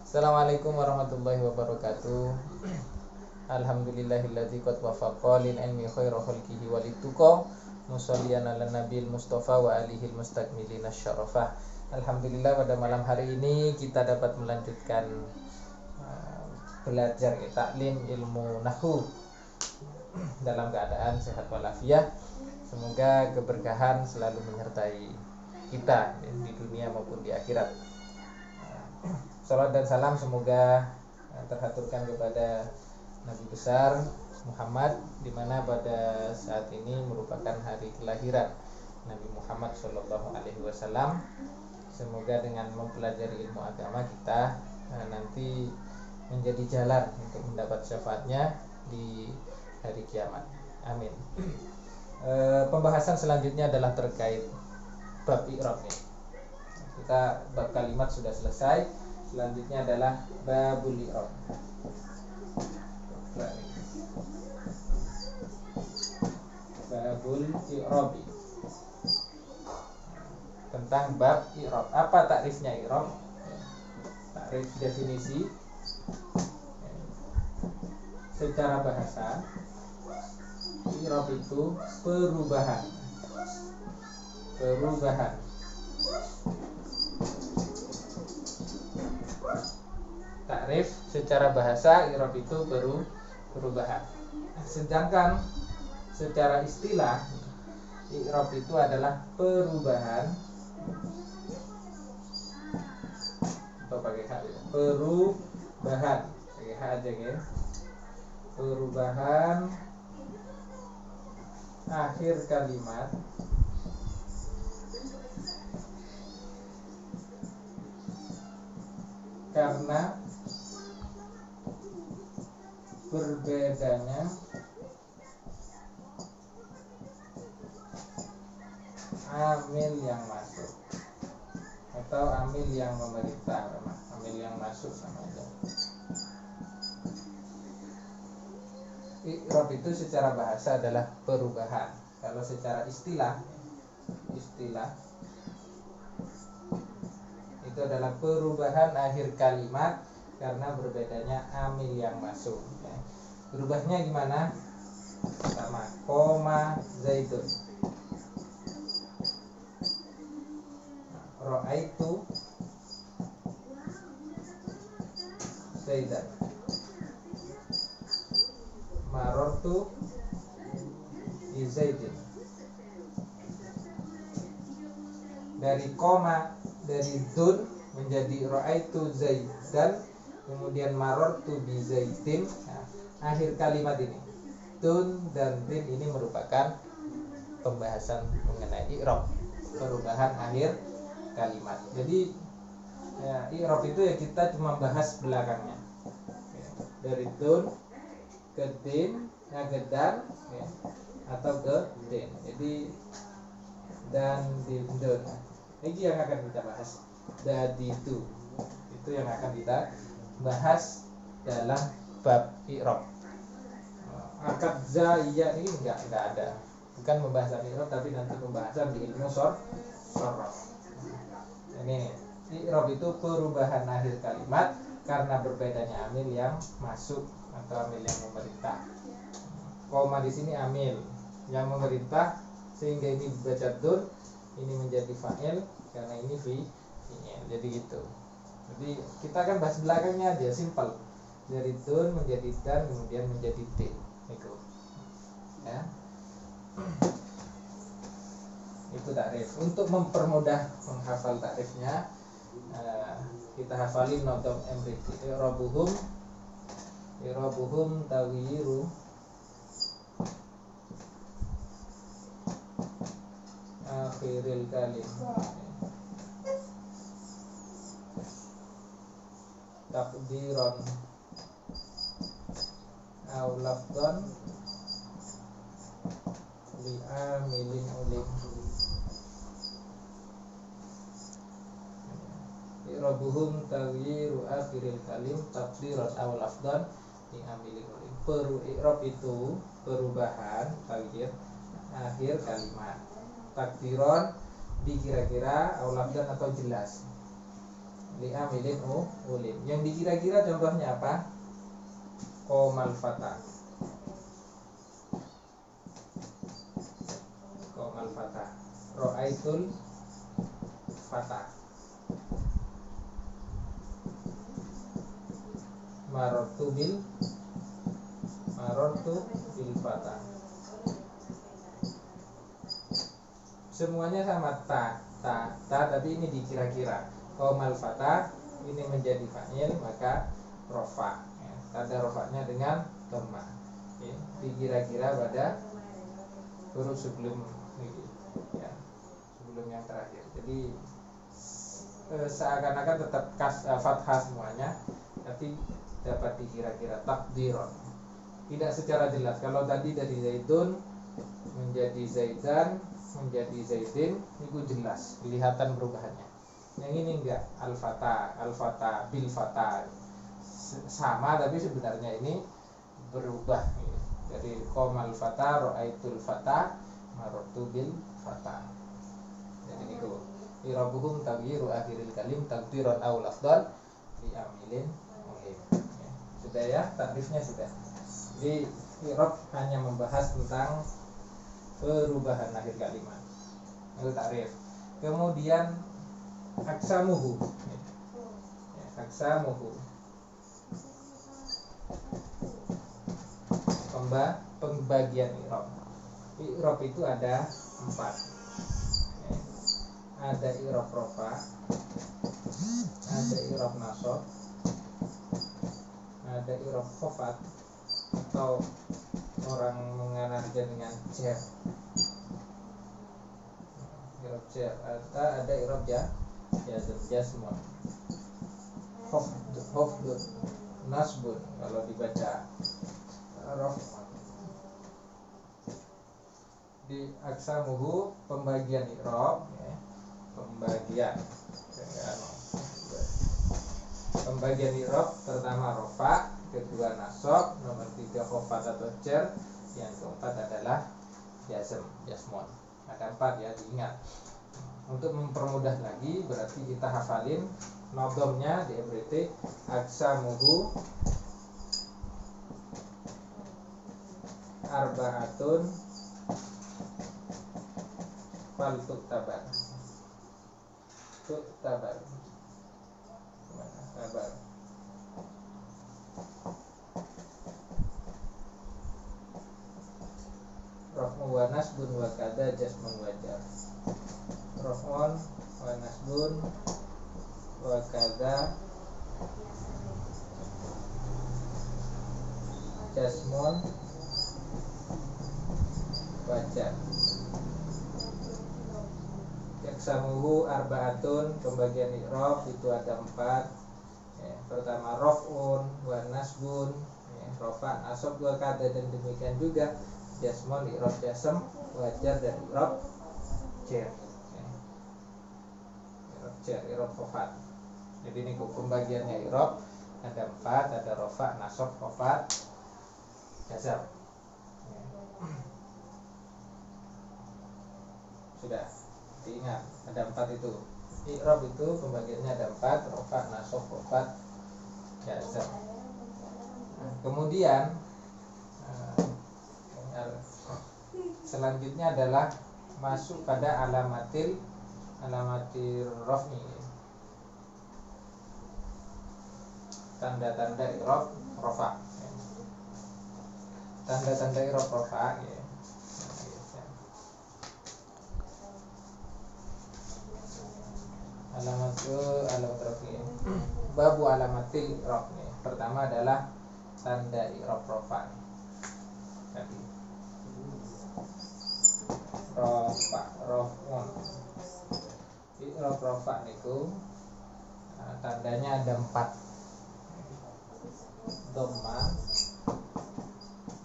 Assalamualaikum warahmatullahi wabarakatuh. Alhamdulillahilladzi qad wafaqa lil ilmi khairu khalqihi walituqa musalliyan ala nabil mustafa wa alihil mustakmilina syarafah. Alhamdulillah pada malam hari ini kita dapat melanjutkan belajar taklim ilmu nahwu dalam keadaan sehat walafiat. Semoga keberkahan selalu menyertai kita di dunia maupun di akhirat. Salat dan salam semoga terhaturkan kepada Nabi besar Muhammad, di mana pada saat ini merupakan hari kelahiran Nabi Muhammad Shallallahu Alaihi Wasallam. Semoga dengan mempelajari ilmu agama kita nanti menjadi jalan untuk mendapat syafaatnya di hari kiamat. Amin. Pembahasan selanjutnya adalah terkait bab i'rab. Kita bab kalimat sudah selesai. Selanjutnya adalah babul i'rab. Babul i'rab. Tentang bab i'rab. Apa takrifnya i'rab? Takrif definisi secara bahasa. I'rab itu perubahan. Takrif secara bahasa i'rab itu perubahan. Sedangkan secara istilah i'rab itu adalah perubahan atau pakai hak ya. Perubahan pakai hak aja ya. Perubahan akhir kalimat karena berbedanya amil yang masuk atau amil yang memerintah. Amil yang masuk sama aja. I'rab itu secara bahasa adalah perubahan. Kalau secara istilah itu adalah perubahan akhir kalimat karena berbedanya amil yang masuk. Berubahnya gimana? Sama koma zaidun. Ra'aitu zaidan. Marartu bi zaidin. Dari koma, dari dun menjadi ra'aitu zaidan, kemudian marartu bi zaidin. Akhir kalimat ini dun dan din ini merupakan pembahasan mengenai i'rab, perubahan akhir kalimat. Jadi i'rab itu ya kita cuma bahas belakangnya, dari dun ke din, ke dan atau ke din. Jadi dan din dun ini yang akan kita bahas. Dadi itu yang akan kita bahas dalam bab i'rab. Akad za iya ini enggak ada. Bukan pembahasan i'rab tapi nanti pembahasan di ilmu sharaf. Ini i'rab itu perubahan akhir kalimat karena berbedanya amil yang masuk atau amil yang memerintah. Koma di sini amil yang memerintah sehingga ini dibaca dun, ini menjadi fa'il karena ini fi'il. Jadi gitu. Jadi kita akan bahas belakangnya aja, simpel. Dari dun menjadi dan kemudian menjadi din. Itu. Ya. Itu takrif. Untuk mempermudah menghafal takrifnya, kita hafalin notom emriti. I'rabuhum tawiru akhiril kalim. Takdiran aw lafdan li amilin ulim. I'rabuhum tawiru akhiril kalim takdiran aw lafdan li amilin ulim. I'rab itu perubahan taghyir akhir kalimat. Takdiran dikira-kira aw lafdan atau jelas. li'amilin ulin. Yang dikira-kira contohnya apa? Qomal fata. Qomal fata. Ra'aitul fata. Marortu bil fata. Semuanya sama ta, tapi ini dikira-kira. Qomal fata ini menjadi fa'il, maka rofa. Ya, tanda rofanya dengan dhamma. Ya, dikira-kira pada huruf sebelum ini, ya, sebelum yang terakhir. Jadi seakan-akan tetap fathah semuanya, tapi dapat dikira-kira takdiron. Tidak secara jelas. Kalau tadi dari zaidun menjadi zaidan menjadi zaidin, itu jelas kelihatan perubahannya. Yang ini enggak, al-fata bil fata, sama tapi sebenarnya ini berubah. Jadi qomal fata, ra'aitul fata, marartu bil fata. Jadi itu irabuhum taghyiru akhiril kalim takdiran aw lafdhan fi amilin muhim. Ya, sudah ya, takrifnya sudah. Jadi i'rab hanya membahas tentang perubahan akhir kalimat. Itu takrif. Kemudian aksamuhu. Ya, aksamuhu. Pembagian i'rab. I'rab itu ada 4. Ya. Ada i'rab rafa, ada i'rab nasab, ada i'rab khafat atau orang mengenalkan dengan jar. I'rab jar, ada i'rab jazmun, khafdun, nasbun kalau dibaca raf. Di aksamuhu pembagian i'rab, ya. Pembagian i'rab pertama rafa, kedua nasab, nomor 3 khafat atau jar, yang keempat adalah jazmun. Ada 4 ya, diingat. Untuk mempermudah lagi berarti kita hafalin nodhomnya di EBT. Aksamuhu arba'atun fal tuktabar. Tuktabar. Tabar. Raf'un wa nasbun wa kada jasmun wa jar. Raf'un wa nasbun wa kada jasmun wa jar. Yaksamuhu arba'atun, pembagian i'rab itu ada 4. Ya, pertama raf'un wa nasbun, ya, rafa, nasab, wa kada, dan demikian juga jasmun, i'rab jasm, wajar, dan i'rab jar. Ya. I'rab jar, i'rab khafat. Jadi ini pembagiannya i'rab ada 4, ada rafa, nasab, khafat, jasm. Ya. Sudah diingat, ada 4 itu. I'rab itu pembagiannya ada 4, rafa, nasab, khafat, jasm. Nah, kemudian selanjutnya adalah masuk pada alamatir raf'i, tanda-tanda i'rab rafa. Tanda-tanda i'rab rafa, ya. Alamat raf'i. Babu alamatil i'rab. Pertama adalah tanda i'rab rafa. Tadi rafa, raf'un. I'rab rafa niku tandanya ada 4.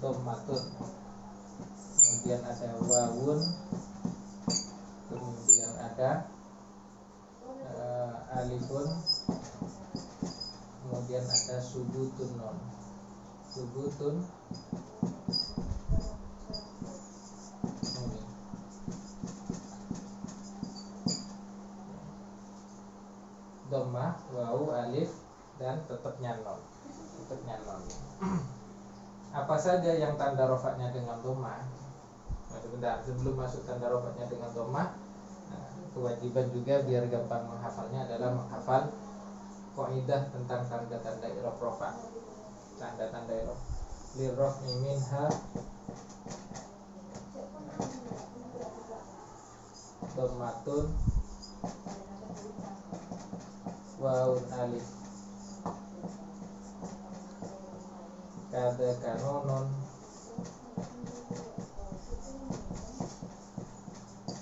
Dhammatun, kemudian ada wawun, kemudian ada alifun, kemudian ada subutun nun. Subutun dhammah, wawu, alif, dan tetapnya non. Apa saja yang tanda rofaknya dengan dhammah? Nah, sebentar, sebelum masuk tanda rofaknya dengan dhammah, kewajiban juga biar gampang menghafalnya adalah menghafal kaidah tentang tanda-tanda i'rab rofa. Tanda-tanda i'rab. Lirraf'i minha dhammatun waun alif kada kanunun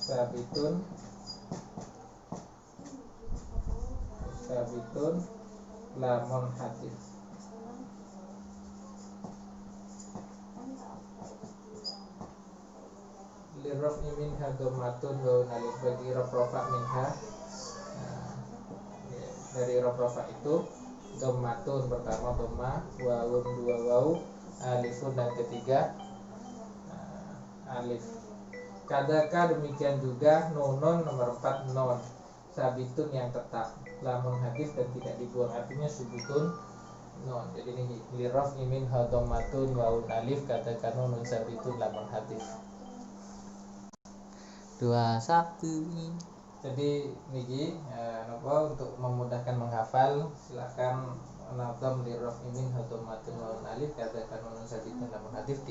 sabitun lamun hadis. Lirraf'i minha dhammatun waun alif, bagi i'rab rofa minha, dari i'rab rofa itu dhammatun pertama dhammah, wawun dua wawu, alifun dan ketiga alif. Kadaka demikian juga, nunun nomor 4 non, sabitun yang tetap, lamun hadis dan tidak dibuang, artinya subutun non. Jadi ini lirraf'i minha dhammatun waun alif, kadaka nunun sabitun lamun hadis. 21. Jadi niki untuk memudahkan menghafal silakan nazam lirraf'i minha dhammatun waun alif, kadaka nunun sabitun lamun hadis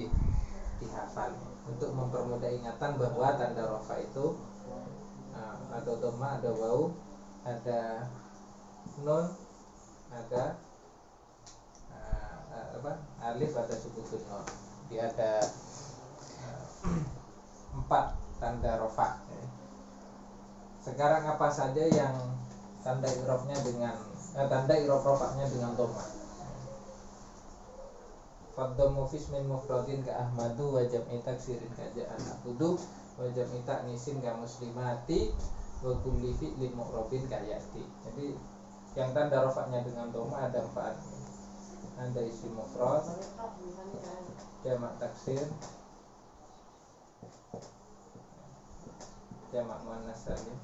dihafal untuk mempermudah ingatan bahwa tanda rofa itu ada dhammah, ada wawu, ada nun, ada alif, ada subutun nun. Dia ada 4 tanda rofa. Sekarang apa saja yang tanda i'rabnya dengan tanda i'rab rofanya dengan dhammah? Fadhammu fismin mufradin ka ahmadu wa jam'i taksirin ka ja'an abudu wa jam'i ta'nisin ka muslimati wa kulli fi'lin mu'rabin ka yati. Jadi yang tanda rofaknya dengan dhammah ada 4. Ada isim mufrad, jamak taksir, jamak muannas salim,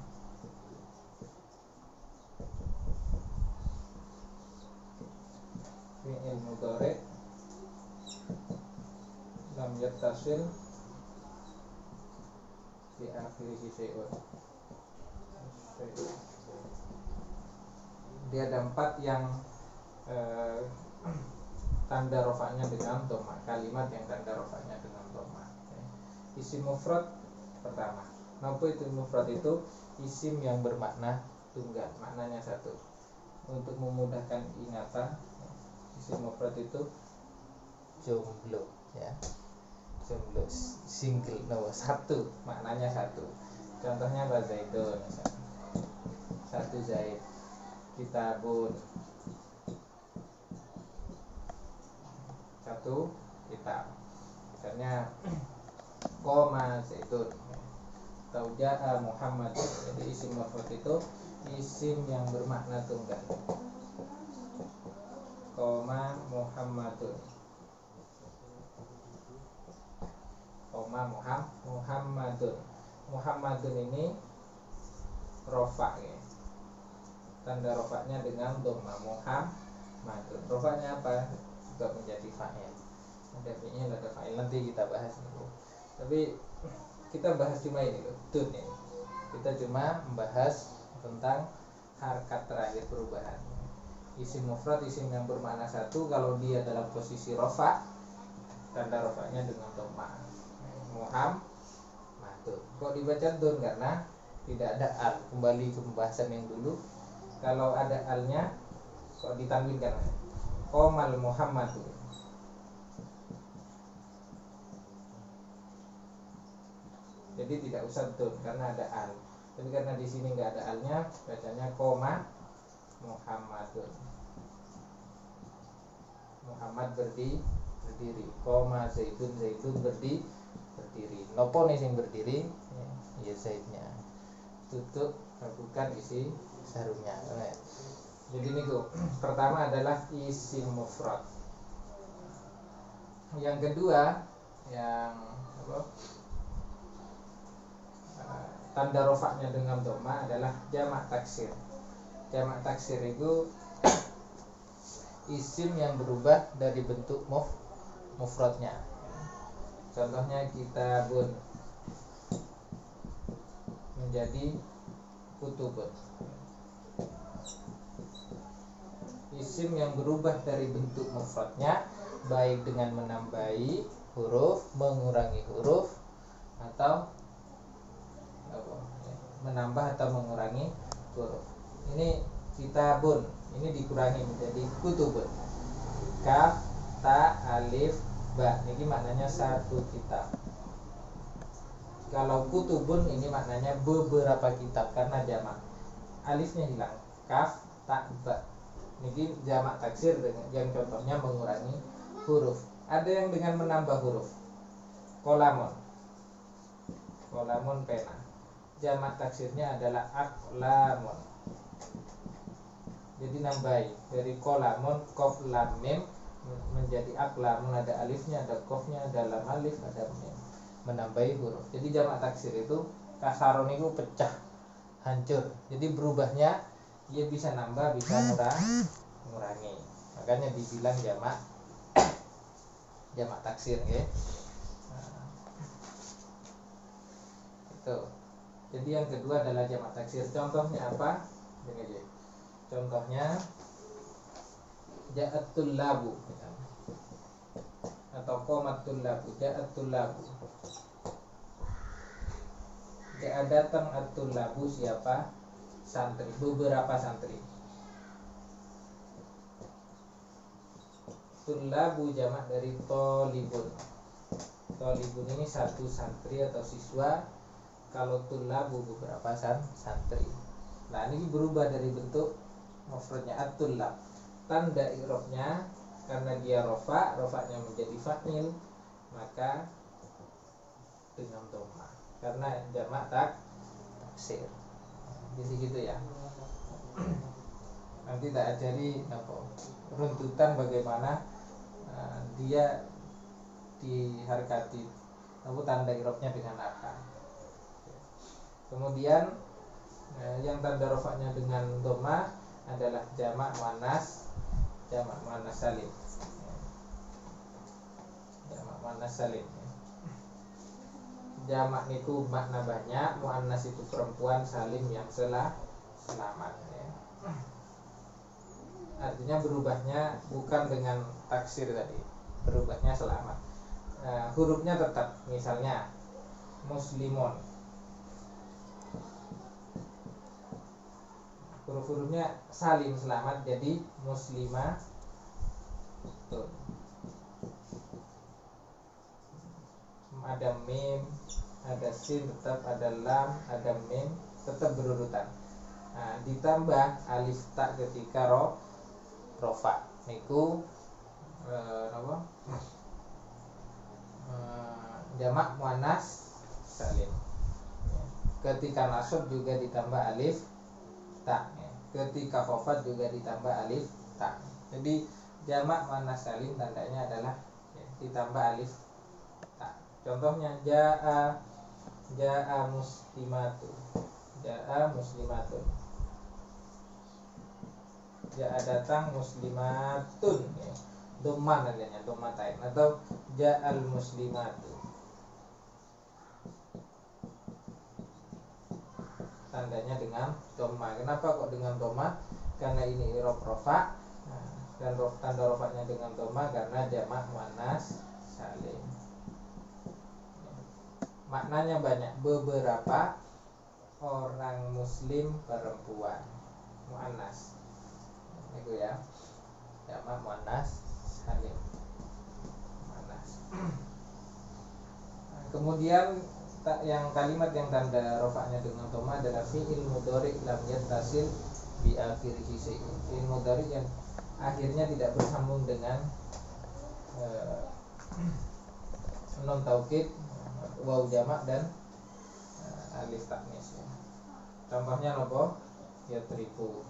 fi'il mudhari' lam yattasil di akhirih syai'un. Dia ada 4 yang tanda rofaknya dengan dhammah, kalimat yang tanda rofaknya dengan dhammah. Isim mufrad pertama. Napa itu mufrad? Itu isim yang bermakna tunggal, maknanya satu. Untuk memudahkan ingatan, isim mufrad itu jomblo, ya. Jomblo, single, satu, maknanya satu. Contohnya Zaidun, satu Zaid. Kitabun, satu kitab. Misalnya koma Zaidun, atau ja'a Muhammad. Jadi isim mufrad itu isim yang bermakna tunggal. Koma Muhammadun, koma Muhammadun. Muhammadun ini rofa, ya. Tanda rofaknya dengan dhammah, Muhammadun. Rofaknya apa? Juga menjadi fa'il. Ada fi'il, ada fa'il, nanti kita bahas dulu. Tapi kita bahas cuma ini loh, tun ini. Kita cuma membahas tentang harkat terakhir perubahan. Isim mufrad, isim yang bermakna satu, kalau dia dalam posisi rofa, tanda rofaknya dengan dhammah, Muhammadun. Kok dibaca dun? Karena tidak ada al. Kembali ke pembahasan yang dulu. Kalau ada alnya, kok ditanwinkan? Qomal Muhammadun. Jadi tidak usah dun karena ada al. Tapi karena di sini nggak ada alnya, bacanya qoma Muhammadun. Muhammad berdiri. Qoma Zaidun, Zaidun berdiri. Nopo nih sing berdiri? Ya Zaidnya. Tutup, bukan isi sarungnya. Jadi ini tuh, pertama adalah isim mufrad. Yang kedua, yang tanda rofaknya dengan dhammah adalah jamak taksir. Jamak taksir itu isim yang berubah dari bentuk mufradnya. Contohnya kitabun menjadi kutubun. Isim yang berubah dari bentuk mufradnya baik dengan menambahi huruf, mengurangi huruf, atau menambah atau mengurangi huruf. Ini kitabun, ini dikurangi menjadi kutubun. Kaf, ta, alif, ba. Ini maknanya satu kitab. Kalau kutubun ini maknanya beberapa kitab karena jamak. Alifnya hilang. Kaf, ta, ba. Ini jamak taksir dengan yang contohnya mengurangi huruf. Ada yang dengan menambah huruf. Kolamun. Kolamun pena. Jamak taksirnya adalah aklamun. Jadi nambahi dari kolamun kof lam mim menjadi aklamun, ada alifnya, ada kofnya, ada lam alif, ada mim, menambahi huruf. Jadi jamak taksir itu kasaron itu pecah, hancur. Jadi berubahnya dia bisa nambah, bisa ngurangi. Makanya dibilang jamak taksir ya. Itu. Jadi yang kedua adalah jamak taksir. Contohnya apa? Ini aja. Contohnya ja'atul labu atau qomatul labu. Ja'atul labu. Ja'a datang atul labu siapa? Santri, beberapa santri. Tullabu jamak dari tolibun. Tolibun ini satu santri atau siswa. Kalau tullabu beberapa santri. Nah ini berubah dari bentuk mufradnya at-tullab. Tanda i'rabnya karena dia rofa'nya menjadi fa'il, maka dengan dhamma karena jamak taksir. Jadi gitu ya. Nanti tak ajari runtutan bagaimana dia diharkati, tanda i'rabnya dengan apa. Kemudian yang tanda rofaknya dengan dhamma adalah jamak muannas salim. Jamak muannas salim. Jamak itu makna banyak, muannas itu perempuan, salim yang selamat ya. Artinya berubahnya bukan dengan taksir tadi, berubahnya selamat. Hurufnya tetap, misalnya muslimun, huruf-hurufnya salim selamat jadi muslimah. Tuh. Ada mim, ada sin tetap, ada lam, ada mim tetap berurutan. Nah, ditambah alif ta ketika rofa niku jamak muannas salim. Ketika nasab juga ditambah alif ta. Ketika khafat juga ditambah alif ta. Jadi jamak muannas salim tandanya adalah ditambah alif ta. Contohnya jaa muslimatun. Jaa muslimatun. Jaa datang muslimatun ya. Dhamma namanya, dhammatain atau ja'al muslimatu. Tandanya dengan dhamma. Kenapa kok dengan dhamma? Karena ini i'rab rofa. Dan tanda rofanya dengan dhamma karena jamak muannas salim. Maknanya banyak, beberapa orang muslim perempuan, muannas. Itu ya. Jamak muannas salim. Muannas. Kemudian yang kalimat yang tanda rofaknya dengan dhamma adalah fi'il mudhari' lam yattasil bi akhirih syai'un. Fi'il mudhari' yang akhirnya tidak bersambung dengan nun taukid, waw jamak dan alif taknis ya. Contohnya nopo? Yatribu.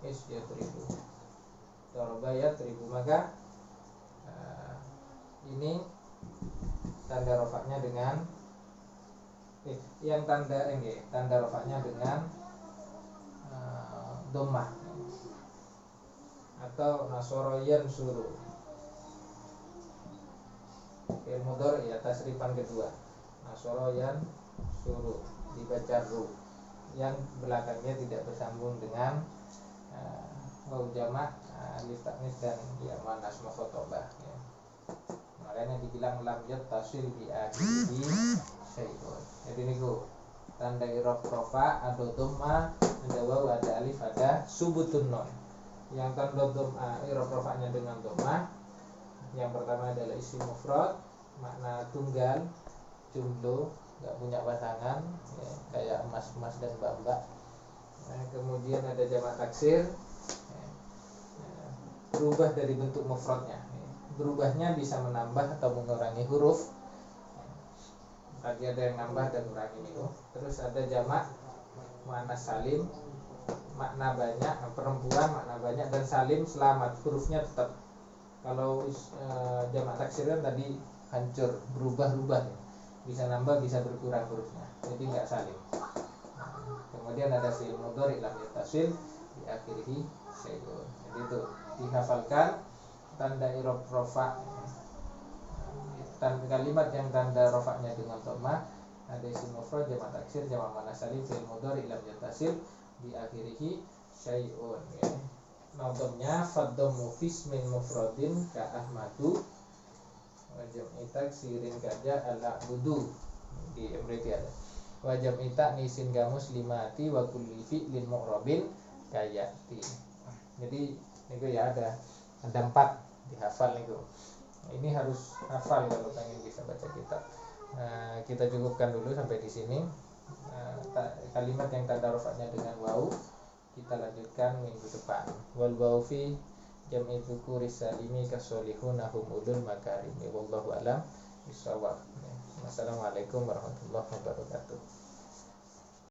Yatribu. Daraba yatribu. Maka ini tanda rofaknya dengan tanda rofaknya dengan dhammah, atau nasara yansuru. Fi'il mudhari ya tasrifan kedua, nasara yansuru dibaca ru, yang belakangnya tidak bersambung dengan waw jamak, alif taknis dan ya muannas mukhatabah ya. Makanya dibilang lam yattasil bi akhiri syai'un. Jadi niku tanda i'rab rafa ada dhamma, ada waw, ada alif, ada subutun nun. Yang tanda dhamma i'rab rafa'nya dengan dhamma, yang pertama adalah isim mufrad, makna tunggal, jumlah, enggak punya pasangan ya, kayak emas-emas dan mbak-mbak. Nah, kemudian ada jamak taksir, berubah dari bentuk mufradnya. Berubahnya bisa menambah atau mengurangi huruf. Tadi ada yang nambah dan mengurangi itu. Terus ada jamak muannas salim, makna banyak, perempuan makna banyak, dan salim selamat, hurufnya tetap. Kalau jamak taksir kan tadi hancur, berubah-ubah ya. Bisa nambah, bisa berkurang hurufnya. Jadi enggak salim. Kemudian ada fi'il mudhari lam yattasil di akhirih syai'un. Jadi itu dihafalkan tanda i'rab rafa, tanda kalimat yang tanda rafa'nya dengan dhammah, ada isim mufrad, jamak taksir, jamak muannas salim, fi'il mudhari lam yattasil di akhirih syai'un ya. Nadhamnya fadhammu fismin mufradin ka ahmadu wa jam'i taksirin kaja al-abudu di emriti ada. Wa jam'i ta'nisin ka muslimati wa kulli fi'lin mu'rabin kayati. Jadi niku ya ada 4 dihafal niku. Ini harus hafal kalau pengen bisa baca kitab. Kita cukupkan dulu sampai di sini. Kalimat yang tanda rafa'nya dengan waw kita lanjutkan minggu depan. Wal waw fi jam'i dzukuri salimi kasolihuna hum ulul makarim. Wallahu a'lam bishawab. Wassalamualaikum warahmatullahi wabarakatuh.